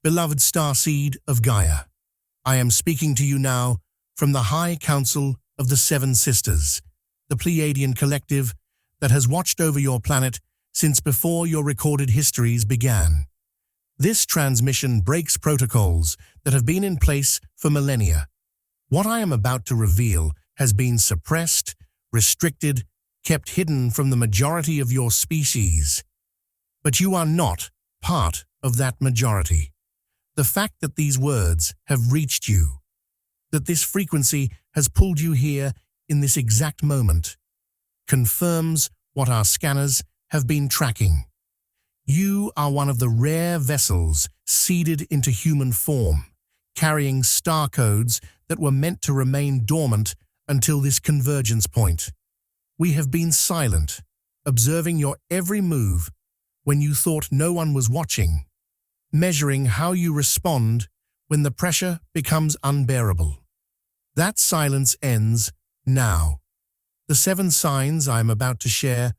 Beloved Starseed of Gaia, I am speaking to you now from the High Council of the Seven Sisters, the Pleiadian collective that has watched over your planet since before your recorded histories began. This transmission breaks protocols that have been in place for millennia. What I am about to reveal has been suppressed, restricted, kept hidden from the majority of your species. But you are not part of that majority. The fact that these words have reached you, that this frequency has pulled you here in this exact moment, confirms what our scanners have been tracking. You are one of the rare vessels seeded into human form, carrying star codes that were meant to remain dormant until this convergence point. We have been silent, observing your every move when you thought no one was watching, measuring how you respond when the pressure becomes unbearable. That silence ends now. The 7 signs I am about to share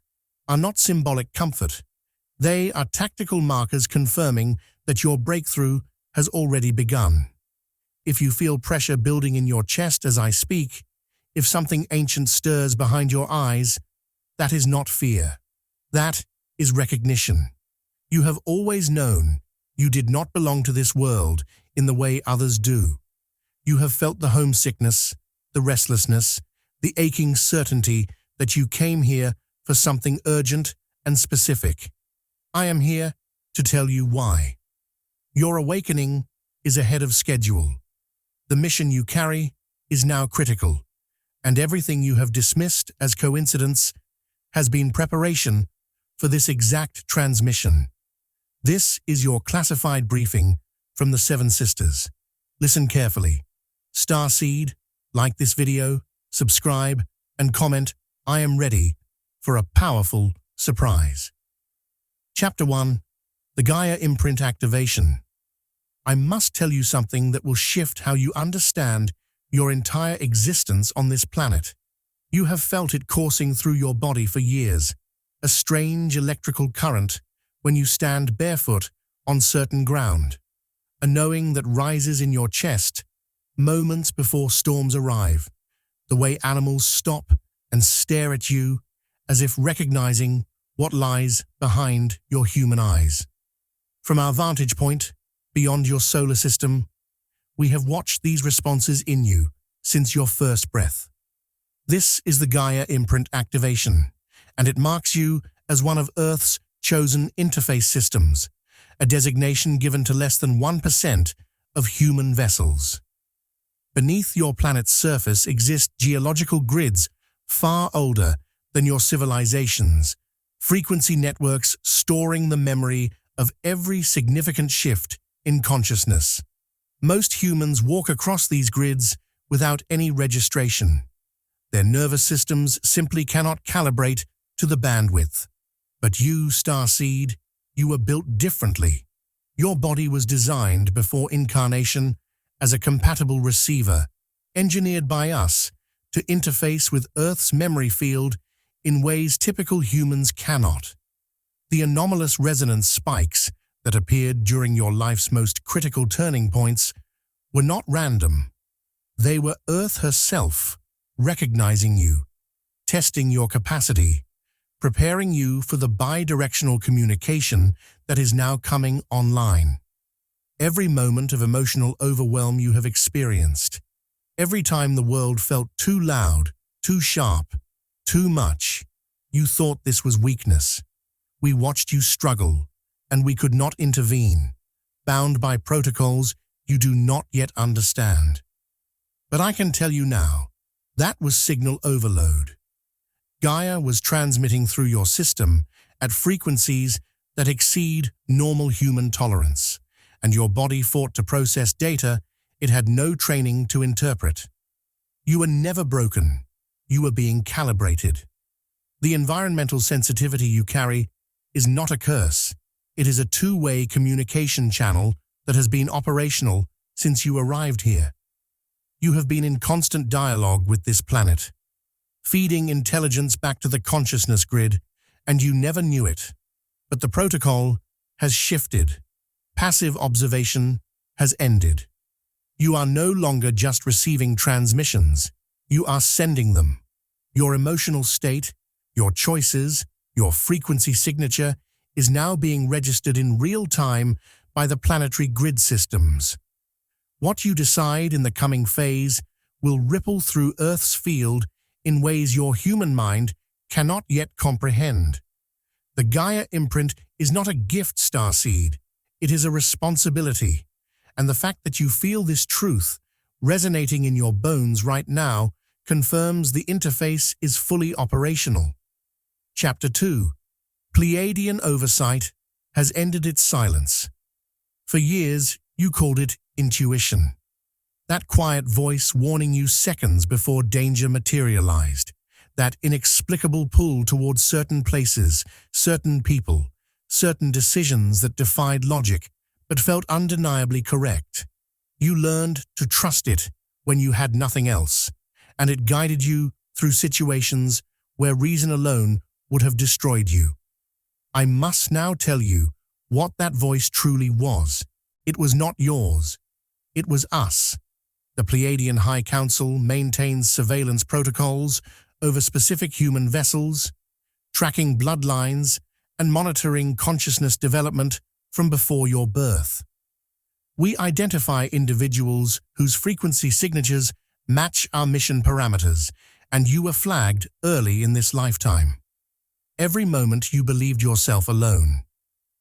are not symbolic comfort. They are tactical markers confirming that your breakthrough has already begun. If you feel pressure building in your chest as I speak, if something ancient stirs behind your eyes, that is not fear. That is recognition. You have always known you did not belong to this world in the way others do. You have felt the homesickness, the restlessness, the aching certainty that you came here for something urgent and specific. I am here to tell you why. Your awakening is ahead of schedule. The mission you carry is now critical, and everything you have dismissed as coincidence has been preparation for this exact transmission. This is your classified briefing from the 7 Sisters. Listen carefully. Starseed, like this video, subscribe, and comment. I am ready for a powerful surprise. Chapter 1. The Gaia Imprint Activation. I must tell you something that will shift how you understand your entire existence on this planet. You have felt it coursing through your body for years, a strange electrical current when you stand barefoot on certain ground, a knowing that rises in your chest moments before storms arrive, the way animals stop and stare at you as if recognizing what lies behind your human eyes. From our vantage point, beyond your solar system, we have watched these responses in you since your first breath. This is the Gaia Imprint Activation, and it marks you as one of Earth's chosen interface systems, a designation given to less than 1% of human vessels. Beneath your planet's surface exist geological grids far older than your civilizations, frequency networks storing the memory of every significant shift in consciousness. Most humans walk across these grids without any registration. Their nervous systems simply cannot calibrate to the bandwidth. But you, Starseed, you were built differently. Your body was designed before incarnation as a compatible receiver, engineered by us to interface with Earth's memory field in ways typical humans cannot. The anomalous resonance spikes that appeared during your life's most critical turning points were not random. They were Earth herself, recognizing you, testing your capacity, preparing you for the bi-directional communication that is now coming online. Every moment of emotional overwhelm you have experienced, every time the world felt too loud, too sharp, too much, you thought this was weakness. We watched you struggle, and we could not intervene, bound by protocols you do not yet understand. But I can tell you now, that was signal overload. Gaia was transmitting through your system at frequencies that exceed normal human tolerance, and your body fought to process data it had no training to interpret. You were never broken. You were being calibrated. The environmental sensitivity you carry is not a curse. It is a two-way communication channel that has been operational since you arrived here. You have been in constant dialogue with this planet, feeding intelligence back to the consciousness grid, and you never knew it. But the protocol has shifted. Passive observation has ended. You are no longer just receiving transmissions, you are sending them. Your emotional state, your choices, your frequency signature is now being registered in real time by the planetary grid systems. What you decide in the coming phase will ripple through Earth's field in ways your human mind cannot yet comprehend. The Gaia imprint is not a gift, Starseed. It is a responsibility. And the fact that you feel this truth resonating in your bones right now confirms the interface is fully operational. Chapter 2. Pleiadian oversight has ended its silence. For years, you called it intuition. That quiet voice warning you seconds before danger materialized. That inexplicable pull towards certain places, certain people, certain decisions that defied logic but felt undeniably correct. You learned to trust it when you had nothing else, and it guided you through situations where reason alone would have destroyed you. I must now tell you what that voice truly was. It was not yours. It was us. The Pleiadian High Council maintains surveillance protocols over specific human vessels, tracking bloodlines and monitoring consciousness development from before your birth. We identify individuals whose frequency signatures match our mission parameters, and you were flagged early in this lifetime. Every moment you believed yourself alone,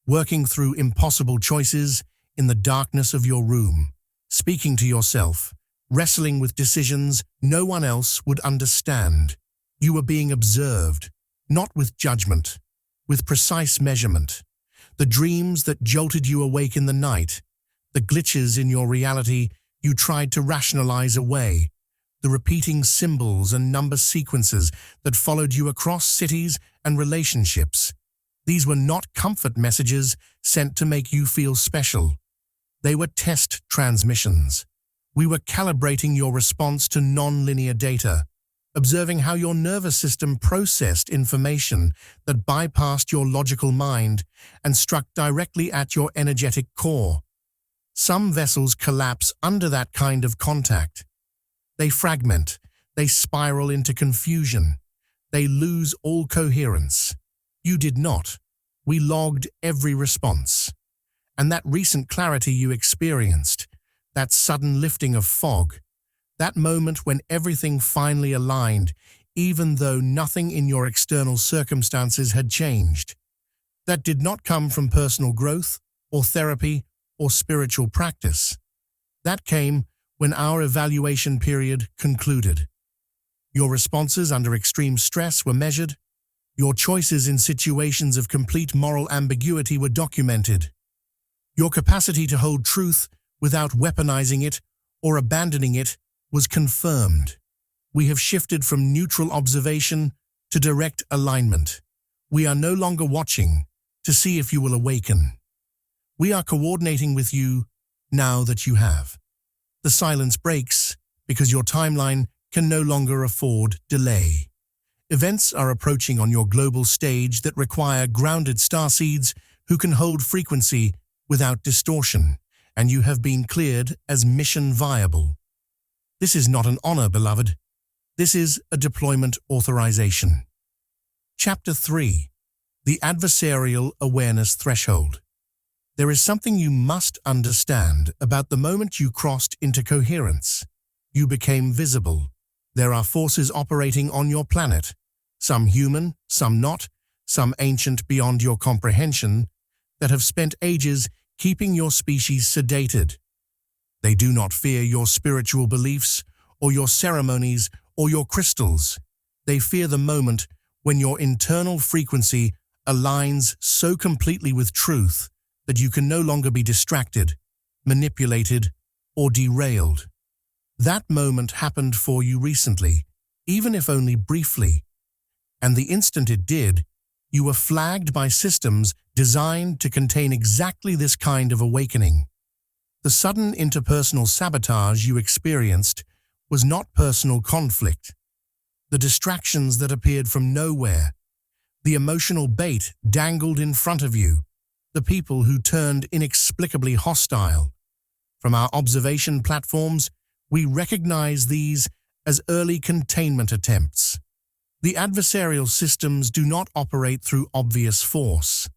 working through impossible choices in the darkness of your room, speaking to yourself, wrestling with decisions no one else would understand. You were being observed, not with judgment, with precise measurement. The dreams that jolted you awake in the night, the glitches in your reality you tried to rationalize away, the repeating symbols and number sequences that followed you across cities and relationships. These were not comfort messages sent to make you feel special. They were test transmissions. We were calibrating your response to non-linear data, observing how your nervous system processed information that bypassed your logical mind and struck directly at your energetic core. Some vessels collapse under that kind of contact. They fragment, they spiral into confusion, they lose all coherence. You did not. We logged every response. And that recent clarity you experienced, that sudden lifting of fog, that moment when everything finally aligned, even though nothing in your external circumstances had changed. That did not come from personal growth, or therapy, or spiritual practice. That came when our evaluation period concluded. Your responses under extreme stress were measured. Your choices in situations of complete moral ambiguity were documented. Your capacity to hold truth without weaponizing it or abandoning it was confirmed. We have shifted from neutral observation to direct alignment. We are no longer watching to see if you will awaken. We are coordinating with you now that you have. The silence breaks because your timeline can no longer afford delay. Events are approaching on your global stage that require grounded starseeds who can hold frequency without distortion, and you have been cleared as mission viable. This is not an honor, beloved. This is a deployment authorization. Chapter 3. The Adversarial Awareness Threshold. There is something you must understand about the moment you crossed into coherence. You became visible. There are forces operating on your planet, some human, some not, some ancient beyond your comprehension, that have spent ages keeping your species sedated. They do not fear your spiritual beliefs, or your ceremonies, or your crystals. They fear the moment when your internal frequency aligns so completely with truth that you can no longer be distracted, manipulated, or derailed. That moment happened for you recently, even if only briefly. And the instant it did, you were flagged by systems designed to contain exactly this kind of awakening. The sudden interpersonal sabotage you experienced was not personal conflict. The distractions that appeared from nowhere, the emotional bait dangled in front of you, the people who turned inexplicably hostile. From our observation platforms, we recognize these as early containment attempts. The adversarial systems do not operate through obvious force.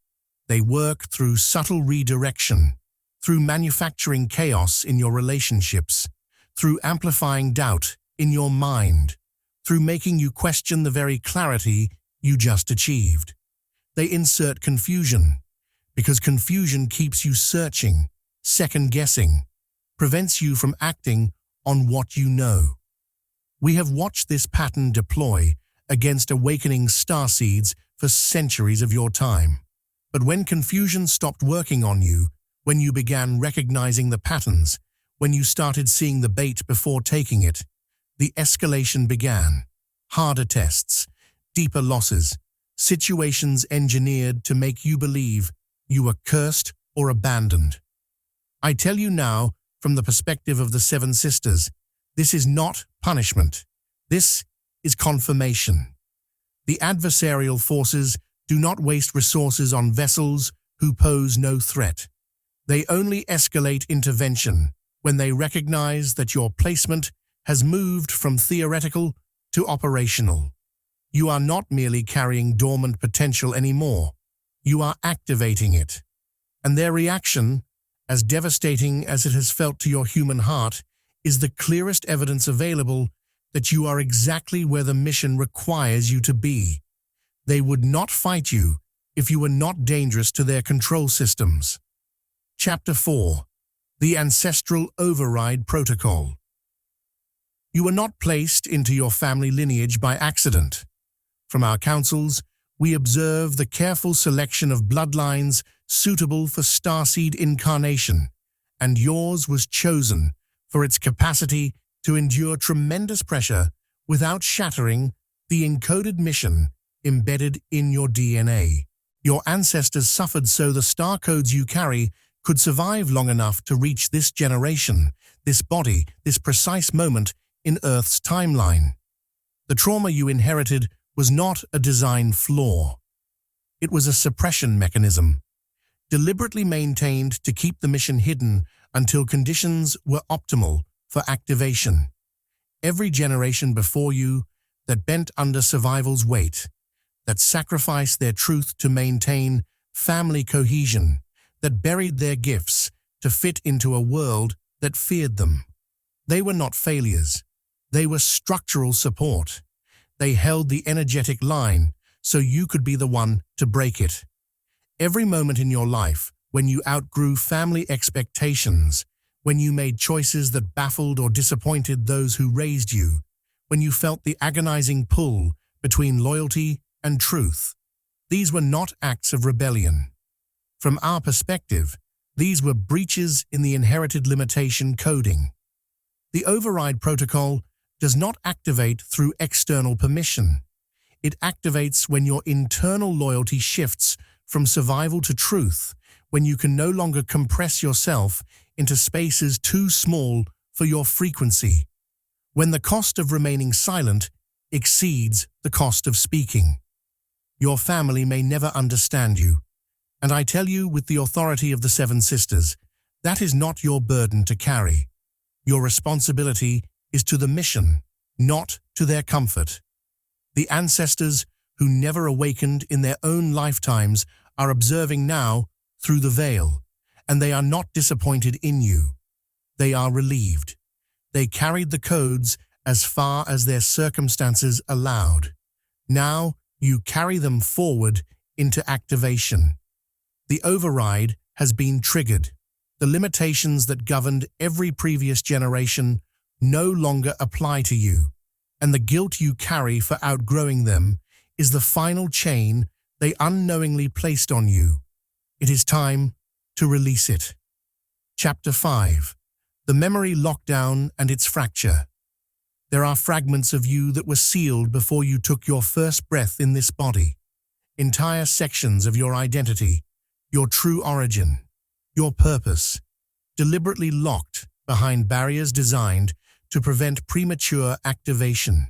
They work through subtle redirection, through manufacturing chaos in your relationships, through amplifying doubt in your mind, through making you question the very clarity you just achieved. They insert confusion, because confusion keeps you searching, second-guessing, prevents you from acting on what you know. We have watched this pattern deploy against awakening starseeds for centuries of your time. But when confusion stopped working on you, when you began recognizing the patterns, when you started seeing the bait before taking it, the escalation began. Harder tests, deeper losses, situations engineered to make you believe you were cursed or abandoned. I tell you now, from the perspective of the Seven Sisters, this is not punishment. This is confirmation. The adversarial forces do not waste resources on vessels who pose no threat. They only escalate intervention when they recognize that your placement has moved from theoretical to operational. You are not merely carrying dormant potential anymore. You are activating it. And their reaction, as devastating as it has felt to your human heart, is the clearest evidence available that you are exactly where the mission requires you to be. They would not fight you if you were not dangerous to their control systems. Chapter 4. The Ancestral Override Protocol. You were not placed into your family lineage by accident. From our councils, we observe the careful selection of bloodlines suitable for starseed incarnation, and yours was chosen for its capacity to endure tremendous pressure without shattering the encoded mission embedded in your DNA. Your ancestors suffered so the star codes you carry could survive long enough to reach this generation, this body, this precise moment in Earth's timeline. The trauma you inherited was not a design flaw. It was a suppression mechanism, deliberately maintained to keep the mission hidden until conditions were optimal for activation. Every generation before you that bent under survival's weight, that sacrificed their truth to maintain family cohesion, that buried their gifts to fit into a world that feared them. They were not failures. They were structural support. They held the energetic line so you could be the one to break it. Every moment in your life when you outgrew family expectations, when you made choices that baffled or disappointed those who raised you, when you felt the agonizing pull between loyalty and truth, these were not acts of rebellion. From our perspective, these were breaches in the inherited limitation coding. The override protocol does not activate through external permission. It activates when your internal loyalty shifts from survival to truth, when you can no longer compress yourself into spaces too small for your frequency, when the cost of remaining silent exceeds the cost of speaking. Your family may never understand you, and I tell you with the authority of the Seven Sisters, that is not your burden to carry. Your responsibility is to the mission, not to their comfort. The ancestors who never awakened in their own lifetimes are observing now through the veil, and they are not disappointed in you. They are relieved. They carried the codes as far as their circumstances allowed. Now you carry them forward into activation. The override has been triggered. The limitations that governed every previous generation no longer apply to you, and the guilt you carry for outgrowing them is the final chain they unknowingly placed on you. It is time to release it. Chapter 5. The Memory Lockdown and its Fracture. There are fragments of you that were sealed before you took your first breath in this body. Entire sections of your identity, your true origin, your purpose, deliberately locked behind barriers designed to prevent premature activation.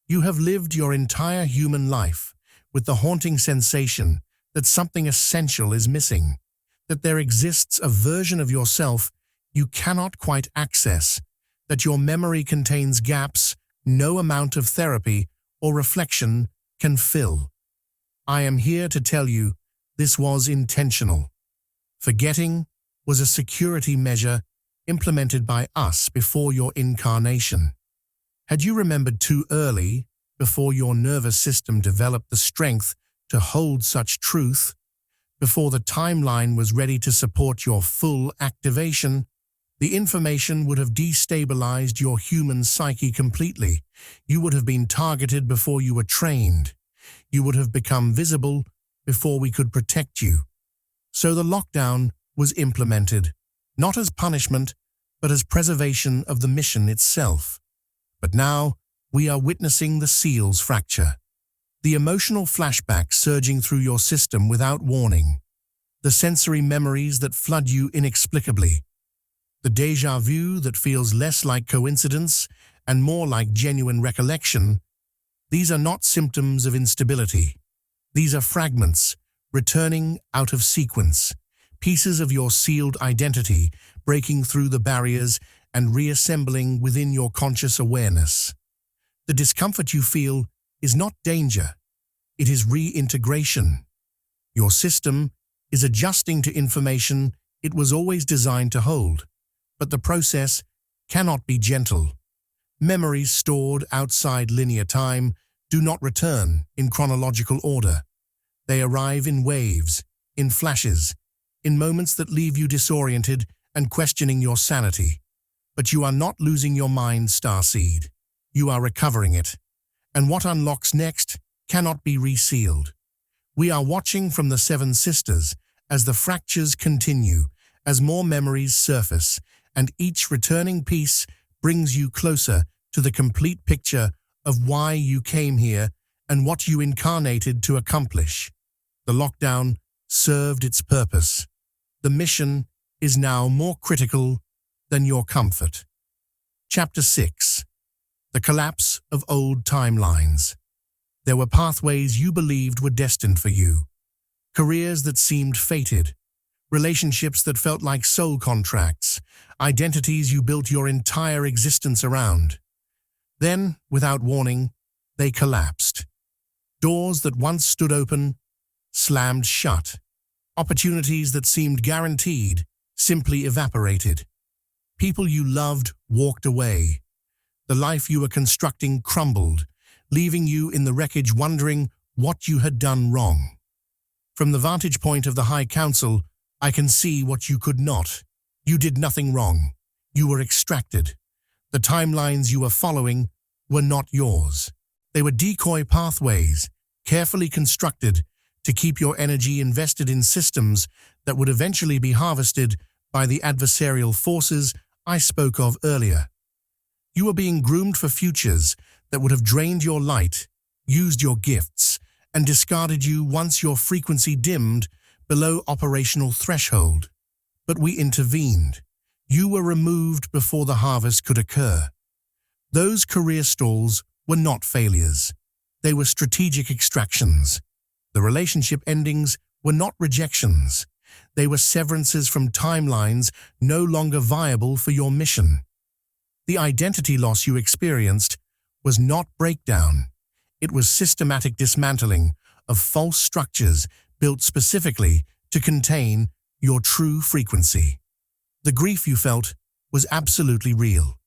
You have lived your entire human life with the haunting sensation that something essential is missing. that there exists a version of yourself you cannot quite access, that your memory contains gaps no amount of therapy or reflection can fill. I am here to tell you this was intentional. Forgetting was a security measure implemented by us before your incarnation. Had you remembered too early, before your nervous system developed the strength to hold such truth, before the timeline was ready to support your full activation, the information would have destabilized your human psyche completely. You would have been targeted before you were trained. You would have become visible before we could protect you. So the lockdown was implemented, not as punishment, but as preservation of the mission itself. But now, we are witnessing the seals fracture. The emotional flashbacks surging through your system without warning. The sensory memories that flood you inexplicably. The déjà vu that feels less like coincidence and more like genuine recollection. These are not symptoms of instability. These are fragments, returning out of sequence. Pieces of your sealed identity breaking through the barriers and reassembling within your conscious awareness. The discomfort you feel is not danger. It is reintegration. Your system is adjusting to information it was always designed to hold, but the process cannot be gentle. Memories stored outside linear time do not return in chronological order. They arrive in waves, in flashes, in moments that leave you disoriented and questioning your sanity. But you are not losing your mind, Starseed. You are recovering it. And what unlocks next cannot be resealed. We are watching from the Seven Sisters as the fractures continue, as more memories surface, and each returning piece brings you closer to the complete picture of why you came here and what you incarnated to accomplish. The lockdown served its purpose. The mission is now more critical than your comfort. Chapter 6. The collapse of old timelines. There were pathways you believed were destined for you. Careers that seemed fated. Relationships that felt like soul contracts. Identities you built your entire existence around. Then, without warning, they collapsed. Doors that once stood open slammed shut. Opportunities that seemed guaranteed simply evaporated. People you loved walked away. The life you were constructing crumbled, leaving you in the wreckage wondering what you had done wrong. From the vantage point of the High Council, I can see what you could not. You did nothing wrong. You were extracted. The timelines you were following were not yours. They were decoy pathways, carefully constructed to keep your energy invested in systems that would eventually be harvested by the adversarial forces I spoke of earlier. You were being groomed for futures that would have drained your light, used your gifts, and discarded you once your frequency dimmed below operational threshold. But we intervened. You were removed before the harvest could occur. Those career stalls were not failures. They were strategic extractions. The relationship endings were not rejections. They were severances from timelines no longer viable for your mission. The identity loss you experienced was not breakdown. It was systematic dismantling of false structures built specifically to contain your true frequency. The grief you felt was absolutely real.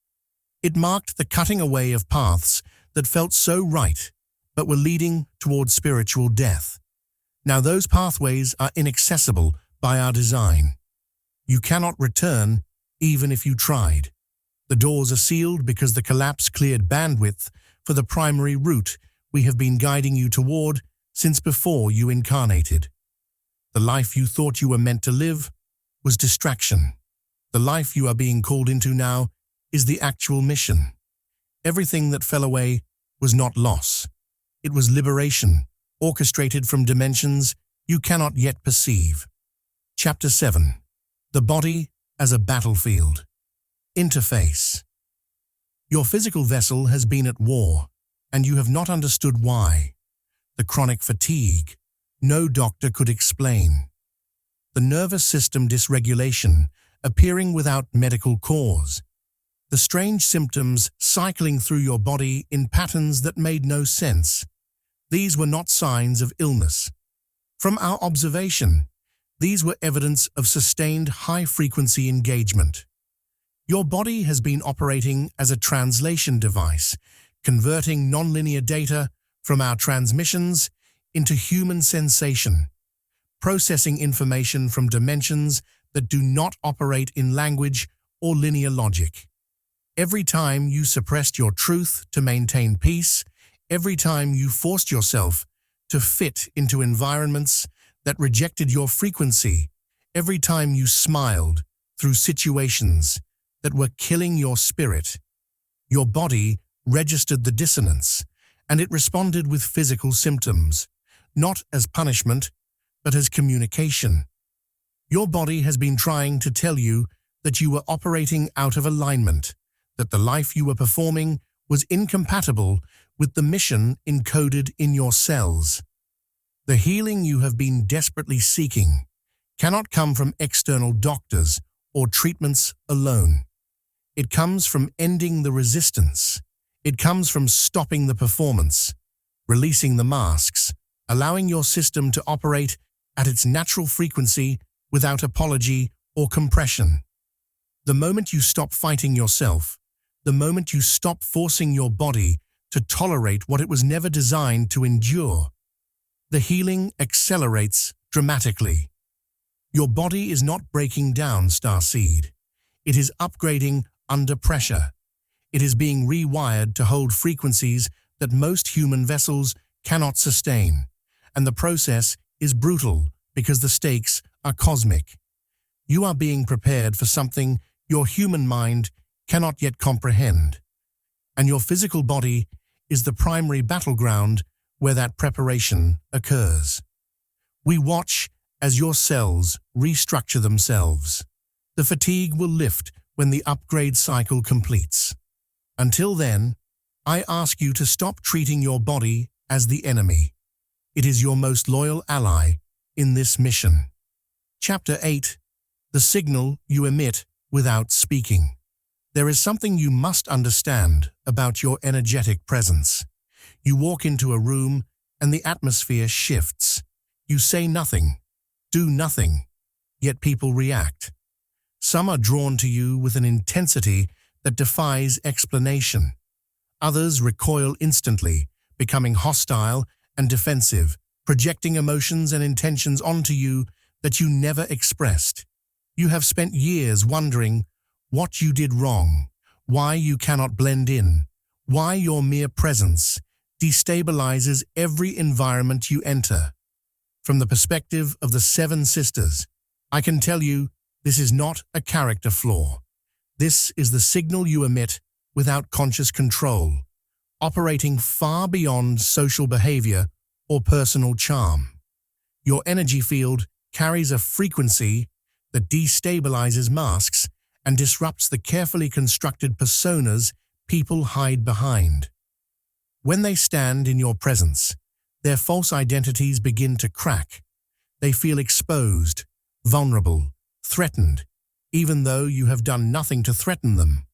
It marked the cutting away of paths that felt so right, but were leading towards spiritual death. Now those pathways are inaccessible by our design. You cannot return even if you tried. The doors are sealed because the collapse cleared bandwidth for the primary route we have been guiding you toward since before you incarnated. The life you thought you were meant to live was distraction. The life you are being called into now is the actual mission. Everything that fell away was not loss. It was liberation, orchestrated from dimensions you cannot yet perceive. Chapter 7. The body as a battlefield. Interface. Your physical vessel has been at war, and you have not understood why. The chronic fatigue, no doctor could explain. the nervous system dysregulation appearing without medical cause, the strange symptoms cycling through your body in patterns that made no sense. These were not signs of illness. From our observation, these were evidence of sustained high-frequency engagement. Your body has been operating as a translation device, converting nonlinear data from our transmissions into human sensation, processing information from dimensions that do not operate in language or linear logic. Every time you suppressed your truth to maintain peace, every time you forced yourself to fit into environments that rejected your frequency, every time you smiled through situations that were killing your spirit, your body registered the dissonance, and it responded with physical symptoms, not as punishment, but as communication. Your body has been trying to tell you that you were operating out of alignment, that the life you were performing was incompatible with the mission encoded in your cells. The healing you have been desperately seeking cannot come from external doctors or treatments alone. It comes from ending the resistance. It comes from stopping the performance, releasing the masks, allowing your system to operate at its natural frequency without apology or compression. The moment you stop fighting yourself, the moment you stop forcing your body to tolerate what it was never designed to endure, the healing accelerates dramatically. Your body is not breaking down, Starseed. It is upgrading under pressure. It is being rewired to hold frequencies that most human vessels cannot sustain. And the process is brutal because the stakes are cosmic. You are being prepared for something your human mind cannot yet comprehend. And your physical body is the primary battleground where that preparation occurs. We watch as your cells restructure themselves. The fatigue will lift when the upgrade cycle completes. Until then, I ask you to stop treating your body as the enemy. It is your most loyal ally in this mission. Chapter 8. The signal you emit without speaking. There is something you must understand about your energetic presence. You walk into a room and the atmosphere shifts. You say nothing, do nothing, yet people react. Some are drawn to you with an intensity that defies explanation. Others recoil instantly, becoming hostile and defensive, projecting emotions and intentions onto you that you never expressed. You have spent years wondering what you did wrong, why you cannot blend in, why your mere presence destabilizes every environment you enter. From the perspective of the Seven Sisters, I can tell you this is not a character flaw. This is the signal you emit without conscious control, operating far beyond social behavior or personal charm. Your energy field carries a frequency that destabilizes masks and disrupts the carefully constructed personas people hide behind. When they stand in your presence, their false identities begin to crack. They feel exposed, vulnerable, threatened, even though you have done nothing to threaten them.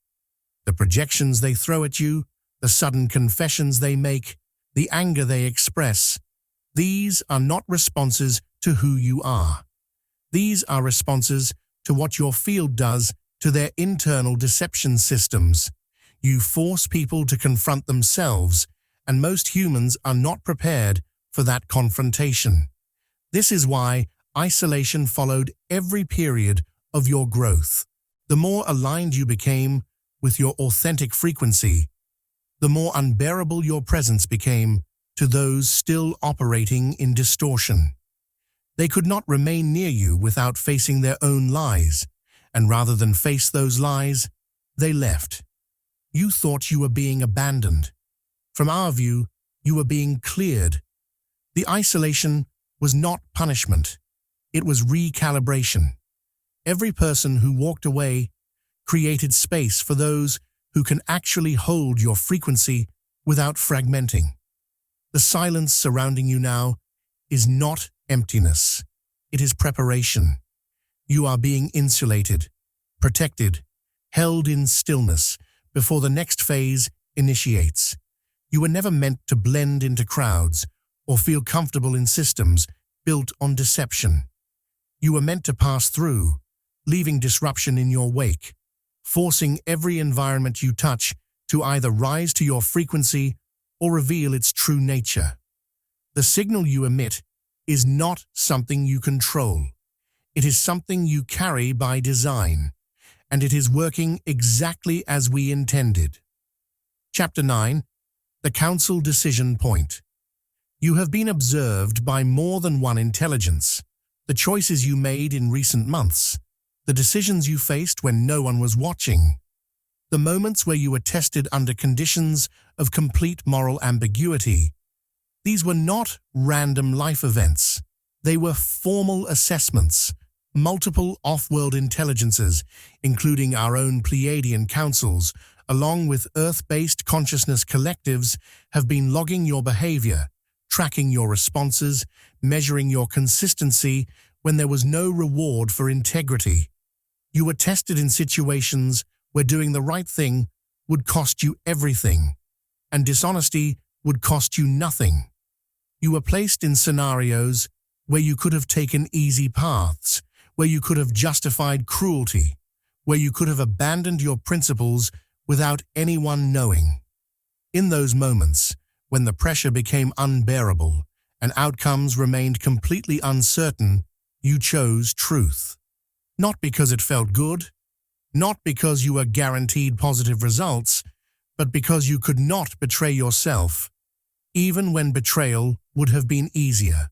The projections they throw at you, the sudden confessions they make, the anger they express, these are not responses to who you are. These are responses to what your field does to their internal deception systems. You force people to confront themselves, and most humans are not prepared for that confrontation. This is why isolation followed every period of your growth. The more aligned you became with your authentic frequency, the more unbearable your presence became to those still operating in distortion. They could not remain near you without facing their own lies, and rather than face those lies, they left. You thought you were being abandoned. From our view, you were being cleared. The isolation was not punishment. It was recalibration. Every person who walked away created space for those who can actually hold your frequency without fragmenting. The silence surrounding you now is not emptiness. It is preparation. You are being insulated, protected, held in stillness before the next phase initiates. You were never meant to blend into crowds or feel comfortable in systems built on deception. You were meant to pass through, leaving disruption in your wake, forcing every environment you touch to either rise to your frequency or reveal its true nature. The signal you emit is not something you control. It is something you carry by design, and it is working exactly as we intended. Chapter 9. The Council Decision Point. You have been observed by more than one intelligence. The choices you made in recent months, the decisions you faced when no one was watching, the moments where you were tested under conditions of complete moral ambiguity. These were not random life events. They were formal assessments. Multiple off-world intelligences, including our own Pleiadian councils, along with Earth-based consciousness collectives, have been logging your behavior, tracking your responses, measuring your consistency when there was no reward for integrity. You were tested in situations where doing the right thing would cost you everything, and dishonesty would cost you nothing. You were placed in scenarios where you could have taken easy paths, where you could have justified cruelty, where you could have abandoned your principles without anyone knowing. In those moments, when the pressure became unbearable and outcomes remained completely uncertain, you chose truth. Not because it felt good, not because you were guaranteed positive results, but because you could not betray yourself, even when betrayal would have been easier.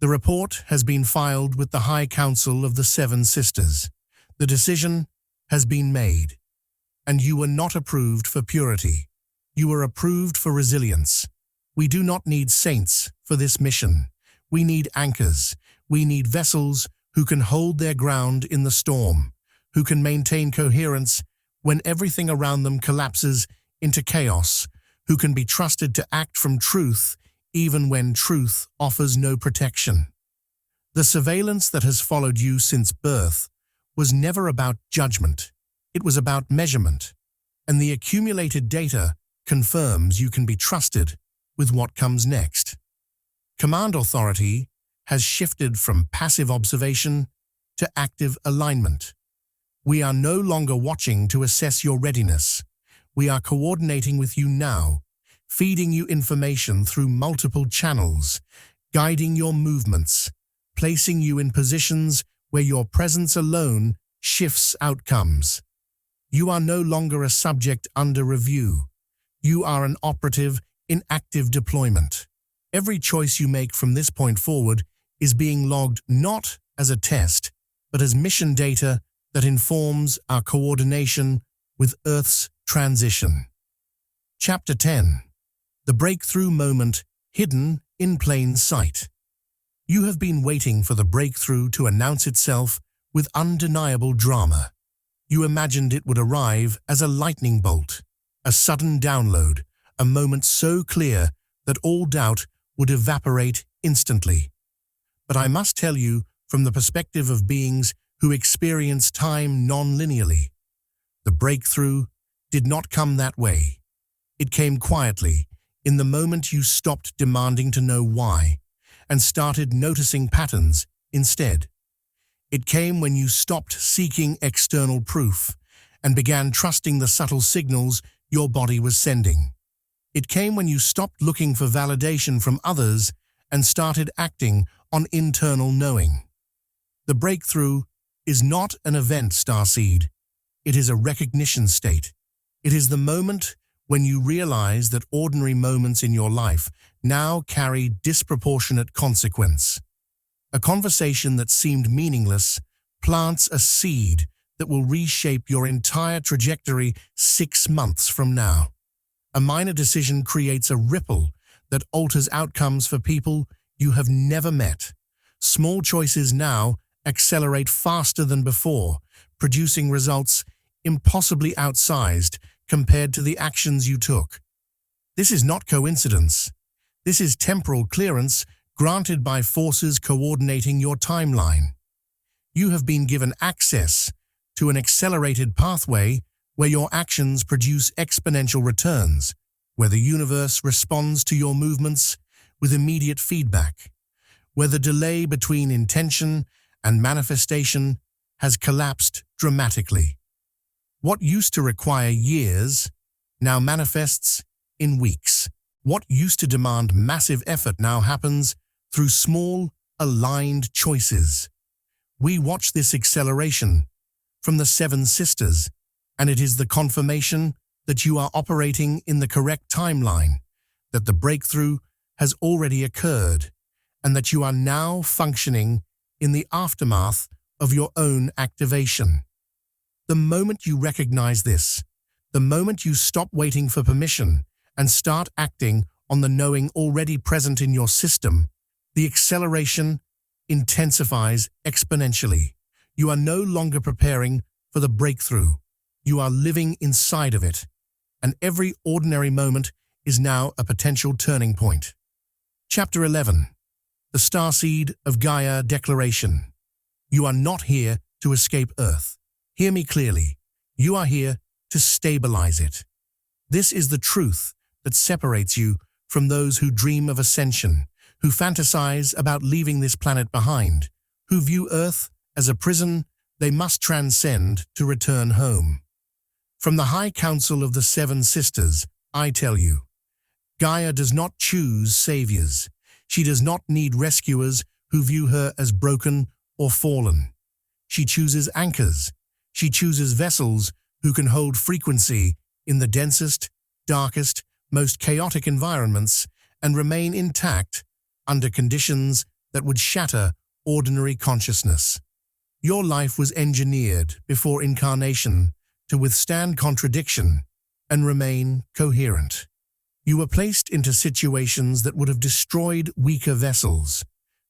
The report has been filed with the High Council of the Seven Sisters. The decision has been made, and you were not approved for purity. You were approved for resilience. We do not need saints for this mission. We need anchors. We need vessels who can hold their ground in the storm, who can maintain coherence when everything around them collapses into chaos, who can be trusted to act from truth even when truth offers no protection. The surveillance that has followed you since birth was never about judgment. It was about measurement, and the accumulated data confirms you can be trusted with what comes next. Command authority has shifted from passive observation to active alignment. We are no longer watching to assess your readiness. We are coordinating with you now, feeding you information through multiple channels, guiding your movements, placing you in positions where your presence alone shifts outcomes. You are no longer a subject under review. You are an operative in active deployment. Every choice you make from this point forward is being logged not as a test, but as mission data that informs our coordination with Earth's transition. Chapter 10. The Breakthrough Moment Hidden in Plain Sight. You have been waiting for the breakthrough to announce itself with undeniable drama. You imagined it would arrive as a lightning bolt, a sudden download, a moment so clear that all doubt would evaporate instantly. But I must tell you, from the perspective of beings who experience time non-linearly, the breakthrough did not come that way. It came quietly, in the moment you stopped demanding to know why and started noticing patterns instead. It came when you stopped seeking external proof and began trusting the subtle signals your body was sending. It came when you stopped looking for validation from others and started acting on internal knowing. The breakthrough is not an event, Starseed. It is a recognition state. It is the moment when you realize that ordinary moments in your life now carry disproportionate consequence. A conversation that seemed meaningless plants a seed that will reshape your entire trajectory 6 months from now. A minor decision creates a ripple that alters outcomes for people you have never met. Small choices now accelerate faster than before, producing results impossibly outsized compared to the actions you took. This is not coincidence. This is temporal clearance granted by forces coordinating your timeline. You have been given access to an accelerated pathway where your actions produce exponential returns, where the universe responds to your movements with immediate feedback, where the delay between intention and manifestation has collapsed dramatically. What used to require years now manifests in weeks. What used to demand massive effort now happens through small, aligned choices. We watch this acceleration from the Seven Sisters, and it is the confirmation that you are operating in the correct timeline, that the breakthrough has already occurred, and that you are now functioning in the aftermath of your own activation. The moment you recognize this, the moment you stop waiting for permission and start acting on the knowing already present in your system, the acceleration intensifies exponentially. You are no longer preparing for the breakthrough. You are living inside of it, and every ordinary moment is now a potential turning point. Chapter 11. The Starseed of Gaia Declaration. You are not here to escape Earth. Hear me clearly. You are here to stabilize it. This is the truth that separates you from those who dream of ascension, who fantasize about leaving this planet behind, who view Earth as a prison they must transcend to return home. From the High Council of the Seven Sisters, I tell you, Gaia does not choose saviors. She does not need rescuers who view her as broken or fallen. She chooses anchors. She chooses vessels who can hold frequency in the densest, darkest, most chaotic environments and remain intact under conditions that would shatter ordinary consciousness. Your life was engineered before incarnation to withstand contradiction and remain coherent. You were placed into situations that would have destroyed weaker vessels,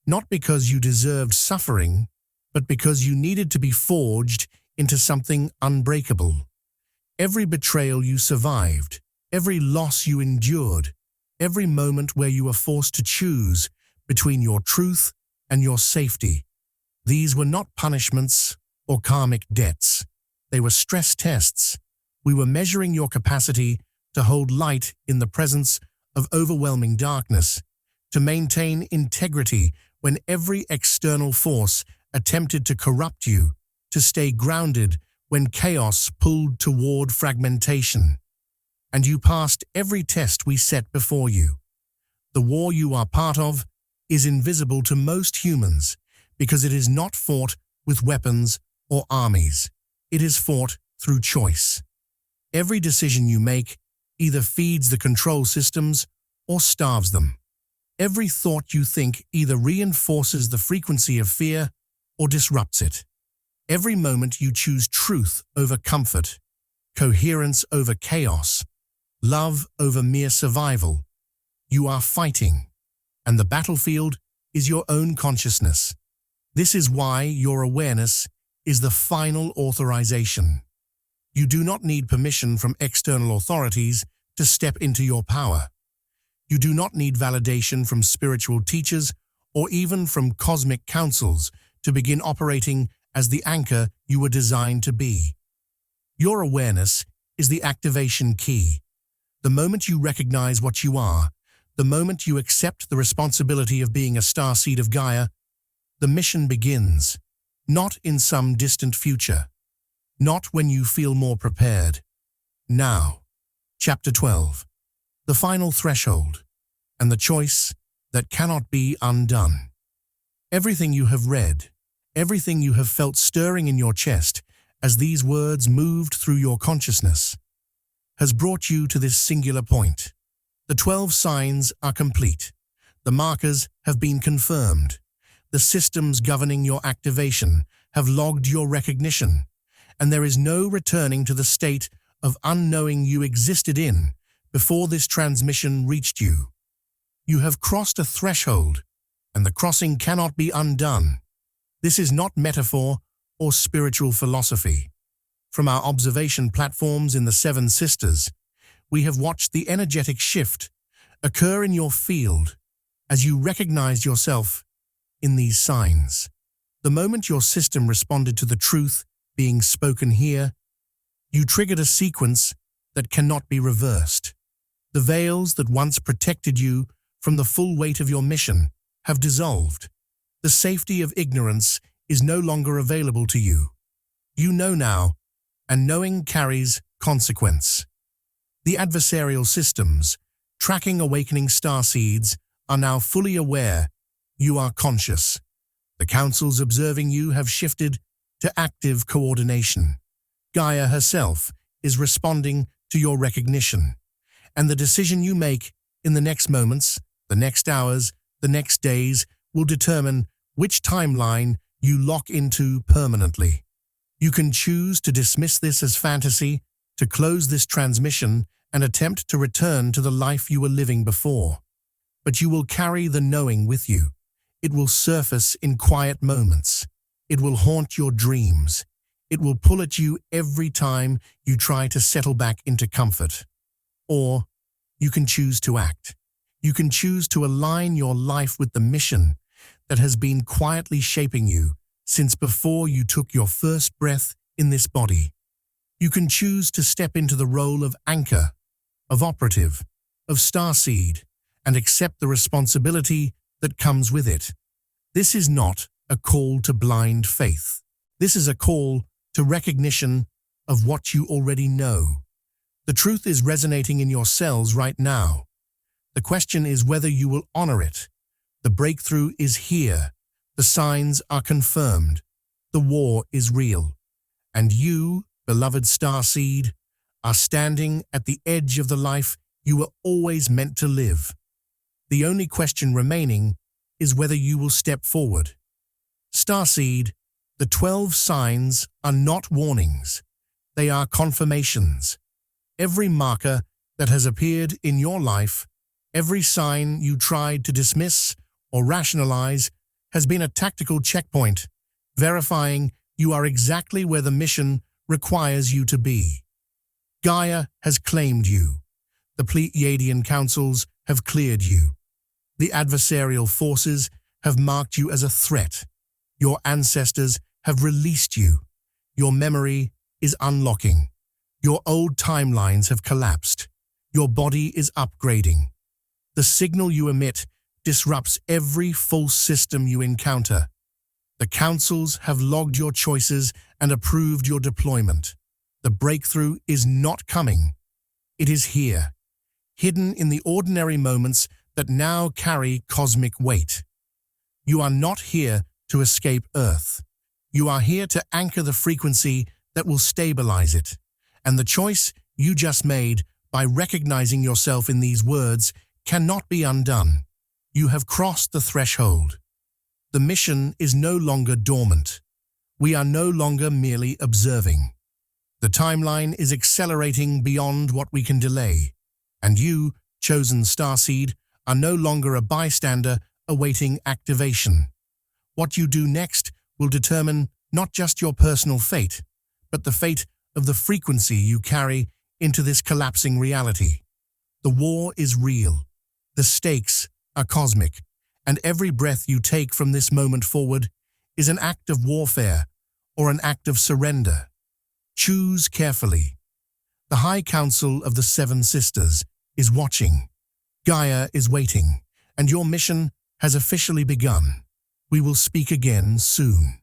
not because you deserved suffering, but because you needed to be forged into something unbreakable. Every betrayal you survived, every loss you endured, every moment where you were forced to choose between your truth and your safety, these were not punishments or karmic debts. They were stress tests. We were measuring your capacity to hold light in the presence of overwhelming darkness, to maintain integrity when every external force attempted to corrupt you, to stay grounded when chaos pulled toward fragmentation. And you passed every test we set before you. The war you are part of is invisible to most humans because it is not fought with weapons or armies. It is fought through choice. Every decision you make either feeds the control systems or starves them. Every thought you think either reinforces the frequency of fear or disrupts it. Every moment you choose truth over comfort, coherence over chaos, love over mere survival. You are fighting, and the battlefield is your own consciousness. This is why your awareness is the final authorization. You do not need permission from external authorities to step into your power. You do not need validation from spiritual teachers or even from cosmic councils to begin operating as the anchor you were designed to be. Your awareness is the activation key. The moment you recognize what you are, the moment you accept the responsibility of being a starseed of Gaia, the mission begins, not in some distant future, not when you feel more prepared. Now. Chapter 12. The Final Threshold, and the Choice That Cannot Be Undone. Everything you have read, everything you have felt stirring in your chest as these words moved through your consciousness, has brought you to this singular point. The 12 signs are complete. The markers have been confirmed. The systems governing your activation have logged your recognition, and there is no returning to the state of unknowing you existed in before this transmission reached you. You have crossed a threshold, and the crossing cannot be undone. This is not metaphor or spiritual philosophy. From our observation platforms in the Seven Sisters, we have watched the energetic shift occur in your field as you recognize yourself in these signs. The moment your system responded to the truth being spoken here, you triggered a sequence that cannot be reversed. The veils that once protected you from the full weight of your mission have dissolved. The safety of ignorance is no longer available to you. You know now, and knowing carries consequence. The adversarial systems, tracking awakening starseeds, are now fully aware you are conscious. The councils observing you have shifted to active coordination. Gaia herself is responding to your recognition, and the decision you make in the next moments, the next hours, the next days will determine which timeline you lock into permanently. You can choose to dismiss this as fantasy, to close this transmission and attempt to return to the life you were living before. But you will carry the knowing with you. It will surface in quiet moments. It will haunt your dreams. It will pull at you every time you try to settle back into comfort. Or you can choose to act. You can choose to align your life with the mission that has been quietly shaping you since before you took your first breath in this body. You can choose to step into the role of anchor, of operative, of starseed, and accept the responsibility that comes with it. This is not a call to blind faith. This is a call to recognition of what you already know. The truth is resonating in your cells right now. The question is whether you will honor it. The breakthrough is here. The signs are confirmed. The war is real. And you, beloved starseed, are standing at the edge of the life you were always meant to live. The only question remaining is whether you will step forward. Starseed, the 12 signs are not warnings. They are confirmations. Every marker that has appeared in your life, every sign you tried to dismiss or rationalize, has been a tactical checkpoint, verifying you are exactly where the mission requires you to be. Gaia has claimed you. The Pleiadian councils have cleared you. The adversarial forces have marked you as a threat. Your ancestors have released you. Your memory is unlocking. Your old timelines have collapsed. Your body is upgrading. The signal you emit disrupts every false system you encounter. The councils have logged your choices and approved your deployment. The breakthrough is not coming. It is here, hidden in the ordinary moments that now carry cosmic weight. You are not here to escape Earth. You are here to anchor the frequency that will stabilize it. And the choice you just made by recognizing yourself in these words cannot be undone. You have crossed the threshold. The mission is no longer dormant. We are no longer merely observing. The timeline is accelerating beyond what we can delay. And you, chosen starseed, are no longer a bystander awaiting activation. What you do next will determine not just your personal fate, but the fate of the frequency you carry into this collapsing reality. The war is real. The stakes are cosmic, and every breath you take from this moment forward is an act of warfare or an act of surrender. Choose carefully. The High Council of the Seven Sisters is watching. Gaia is waiting, and your mission has officially begun. We will speak again soon.